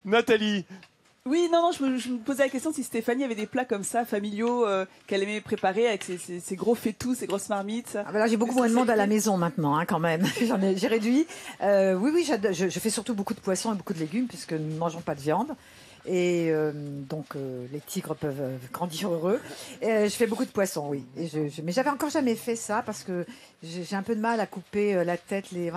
Nathalie. Oui, non, je me posais la question si Stéphanie avait des plats comme ça, familiaux, qu'elle aimait préparer avec ses gros faitous, ses grosses marmites. Ah ben là, j'ai beaucoup moins de monde à la maison maintenant, hein, quand même. J'ai réduit. Oui, je fais surtout beaucoup de poissons et beaucoup de légumes puisque nous ne mangeons pas de viande. Et donc les tigres peuvent grandir heureux. Je fais beaucoup de poissons, oui. Mais j'avais encore jamais fait ça parce que j'ai un peu de mal à couper la tête, les.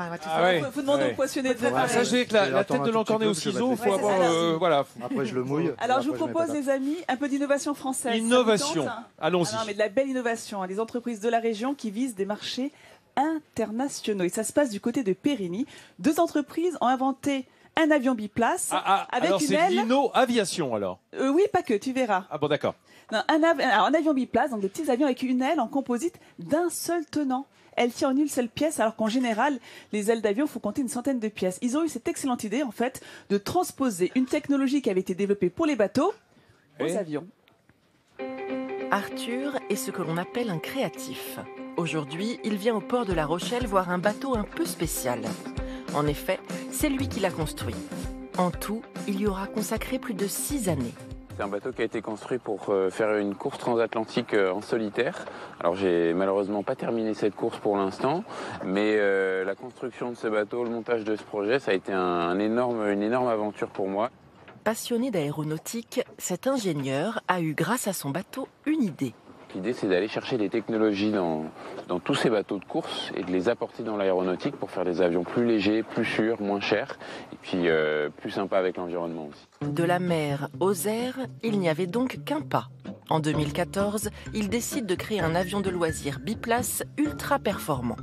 Faut demander au poissonnier de préparer. Sachez que la tête de l'encorné au ciseau, faut avoir. Voilà. Après, je le mouille. Alors, je vous propose, les amis, un peu d'innovation française. Innovation. Allons-y. Ah non, mais de la belle innovation. Des entreprises de la région qui visent des marchés internationaux. Et ça se passe du côté de Périgny. 2 entreprises ont inventé un avion biplace avec alors une aile. C'est Lino Aviation alors. Oui, pas que, tu verras. Ah bon, d'accord. Non, un avion biplace, donc des petits avions avec une aile en composite d'un seul tenant. Elle tient en une seule pièce, alors qu'en général, les ailes d'avion, il faut compter une centaine de pièces. Ils ont eu cette excellente idée, en fait, de transposer une technologie qui avait été développée pour les bateaux aux avions. Arthur est ce que l'on appelle un créatif. Aujourd'hui, il vient au port de La Rochelle voir un bateau un peu spécial. En effet, c'est lui qui l'a construit. En tout, il y aura consacré plus de 6 années. C'est un bateau qui a été construit pour faire une course transatlantique en solitaire. Alors j'ai malheureusement pas terminé cette course pour l'instant, mais la construction de ce bateau, le montage de ce projet, ça a été une énorme aventure pour moi. Passionné d'aéronautique, cet ingénieur a eu, grâce à son bateau, une idée. L'idée, c'est d'aller chercher des technologies dans tous ces bateaux de course et de les apporter dans l'aéronautique pour faire des avions plus légers, plus sûrs, moins chers et puis plus sympas avec l'environnement aussi. De la mer aux airs, il n'y avait donc qu'un pas. En 2014, il décide de créer un avion de loisirs biplace ultra performant.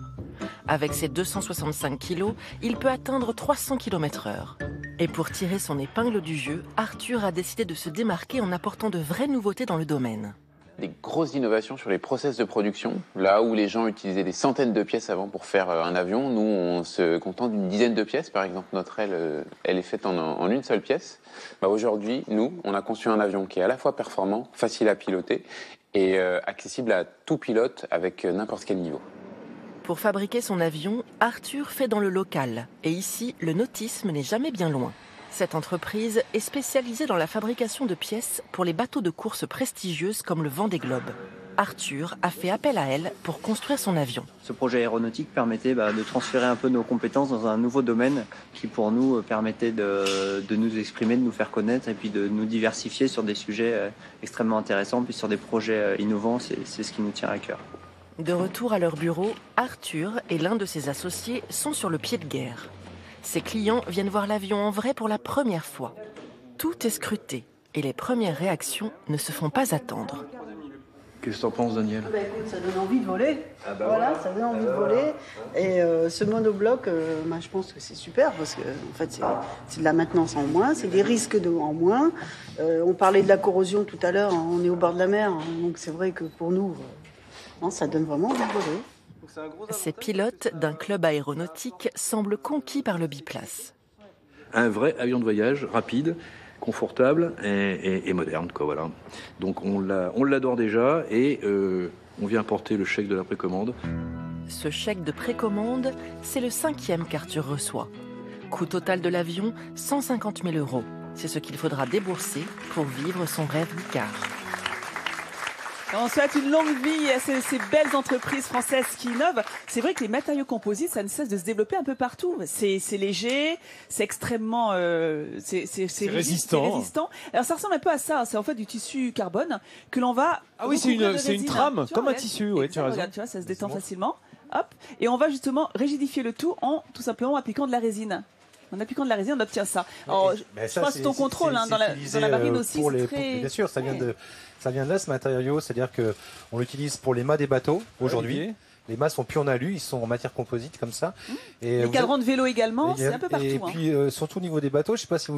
Avec ses 265 kilos, il peut atteindre 300 km/h. Et pour tirer son épingle du jeu, Arthur a décidé de se démarquer en apportant de vraies nouveautés dans le domaine. Des grosses innovations sur les process de production. Là où les gens utilisaient des centaines de pièces avant pour faire un avion, nous on se contente d'une dizaine de pièces. Par exemple, notre aile, elle est faite en une seule pièce. Aujourd'hui, nous, on a conçu un avion qui est à la fois performant, facile à piloter et accessible à tout pilote avec n'importe quel niveau. Pour fabriquer son avion, Arthur fait dans le local. Et ici, le nautisme n'est jamais bien loin. Cette entreprise est spécialisée dans la fabrication de pièces pour les bateaux de course prestigieuses comme le Vendée Globe. Arthur a fait appel à elle pour construire son avion. Ce projet aéronautique permettait de transférer un peu nos compétences dans un nouveau domaine qui pour nous permettait de nous exprimer, de nous faire connaître et puis de nous diversifier sur des sujets extrêmement intéressants, puis sur des projets innovants, c'est ce qui nous tient à cœur. De retour à leur bureau, Arthur et l'un de ses associés sont sur le pied de guerre. Ses clients viennent voir l'avion en vrai pour la première fois. Tout est scruté et les premières réactions ne se font pas attendre. Qu'est-ce que t'en penses, Daniel ? Écoute, ça donne envie de voler. Voilà, ça donne envie de voler. Et ce monobloc, je pense que c'est super parce que en fait, c'est de la maintenance en moins, c'est des risques en moins. On parlait de la corrosion tout à l'heure, on est au bord de la mer, donc c'est vrai que pour nous, ça donne vraiment envie de voler. Ces pilotes d'un club aéronautique semblent conquis par le biplace. Un vrai avion de voyage rapide, confortable et moderne, quoi, voilà. Donc on l'adore déjà et on vient porter le chèque de la précommande. Ce chèque de précommande, c'est le 5e qu'Arthur reçoit. Coût total de l'avion, 150 000 €. C'est ce qu'il faudra débourser pour vivre son rêve d'Icare. On souhaite une longue vie à ces belles entreprises françaises qui innovent. C'est vrai que les matériaux composites, ça ne cesse de se développer un peu partout. C'est léger, c'est extrêmement c'est résistant. Alors ça ressemble un peu à ça. C'est en fait du tissu carbone que l'on va. Ah oui, c'est une trame, comme un tissu. Ouais, tu as raison. Regarde, tu vois, ça se détend facilement. Hop, et on va justement rigidifier le tout en tout simplement appliquant de la résine. En appliquant de la résine, on obtient ça. Alors, je pense que ton contrôle dans la marine aussi, c'est très... Bien sûr, ça vient de là, ce matériau. C'est-à-dire qu'on l'utilise pour les mâts des bateaux, aujourd'hui. Les mâts sont plus en alu, ils sont en matière composite, comme ça. Et les cadrans de vélo également, c'est un peu partout. Et puis, surtout au niveau des bateaux, je sais pas si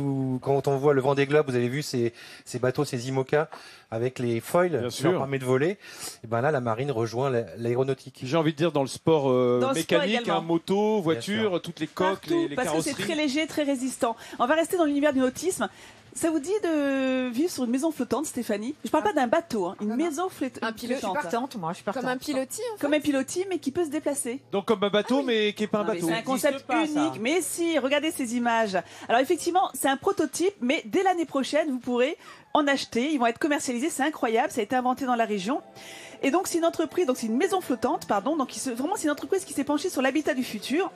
quand on voit le Vendée Globe, vous avez vu ces bateaux, ces IMOCA, avec les foils qui leur permet de voler. Et ben là, la marine rejoint l'aéronautique. J'ai envie de dire dans le sport mécanique, moto, voiture, toutes les coques, partout, les parce carrosseries. Que c'est très léger, très résistant. On va rester dans l'univers du nautisme. Ça vous dit de vivre sur une maison flottante, Stéphanie? Je parle pas d'un bateau, hein, une maison flottante. Je suis partante, moi, je suis partante. Comme un pilotis, en fait. Comme un pilotis, mais qui peut se déplacer. Donc comme un bateau, mais qui est pas un Non, mais bateau. c'est un concept unique. Mais si, regardez ces images. Alors effectivement, c'est un prototype, mais dès l'année prochaine, vous pourrez en acheter. Ils vont être commercialisés. C'est incroyable. Ça a été inventé dans la région. Et donc c'est une entreprise, donc c'est une maison flottante, pardon. Donc vraiment c'est une entreprise qui s'est penchée sur l'habitat du futur.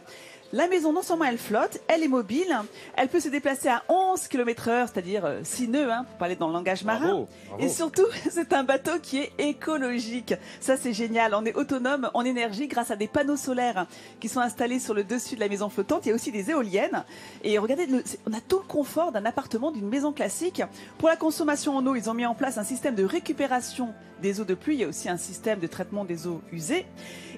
La maison, non seulement elle flotte, elle est mobile, elle peut se déplacer à 11 km/h, c'est-à-dire 6 nœuds, hein, pour parler dans le langage marin. Bravo. Et surtout, c'est un bateau qui est écologique. Ça, c'est génial. On est autonome en énergie grâce à des panneaux solaires qui sont installés sur le dessus de la maison flottante. Il y a aussi des éoliennes. Et regardez, on a tout le confort d'un appartement, d'une maison classique. Pour la consommation en eau, ils ont mis en place un système de récupération des eaux de pluie. Il y a aussi un système de traitement des eaux usées.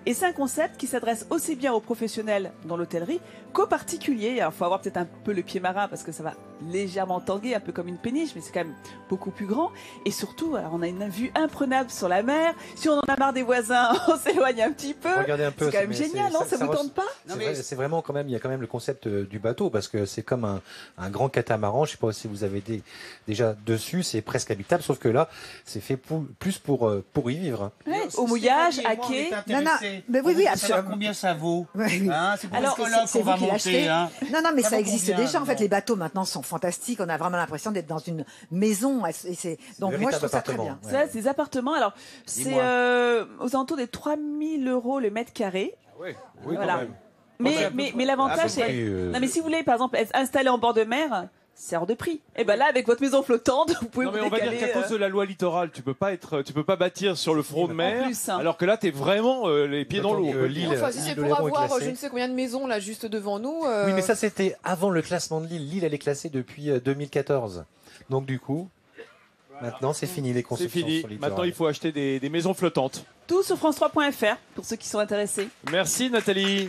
Et c'est un concept qui s'adresse aussi bien aux professionnels dans l'hôtellerie qu'aux particuliers. Alors, il faut avoir peut-être un peu le pied marin parce que ça va légèrement tanguer, un peu comme une péniche, mais c'est quand même beaucoup plus grand. Et surtout, alors, on a une vue imprenable sur la mer. Si on en a marre des voisins, on s'éloigne un petit peu. Regardez un peu. C'est quand même génial, non? Ça vous tente pas? C'est vraiment quand même, il y a quand même le concept du bateau parce que c'est comme un grand catamaran. Je sais pas si vous avez déjà dessus, c'est presque habitable, sauf que là, c'est fait plus pour y vivre. Ouais, au mouillage, à quai. Mais oui, absolument. Combien ça vaut? Oui. Hein, c'est pour Alors, qu'on va monter. Hein. Non, mais ça vaut existe combien, déjà. En fait, les bateaux maintenant sont fantastiques. On a vraiment l'impression d'être dans une maison. Donc moi, je trouve ça très bien. Ça, c'est des appartements. Alors, c'est aux alentours des 3 000 € le mètre carré. Oui, voilà. Quand même. Mais l'avantage, c'est... Non, mais si vous voulez, par exemple, être installé en bord de mer... C'est hors de prix. Et ben là, avec votre maison flottante, vous pouvez. Non mais on va dire qu'à cause de la loi littorale, tu peux pas bâtir sur le front de mer. Plus, hein. Alors que là, t'es vraiment les pieds dans l'eau. Enfin, si c'est pour avoir je ne sais combien de maisons là juste devant nous. Oui, mais ça c'était avant le classement de l'île. L'île elle est classée depuis 2014. Donc du coup, maintenant c'est fini les constructions. C'est fini. Sur littoral. Maintenant, il faut acheter des maisons flottantes. Tout sur France3.fr pour ceux qui sont intéressés. Merci Nathalie.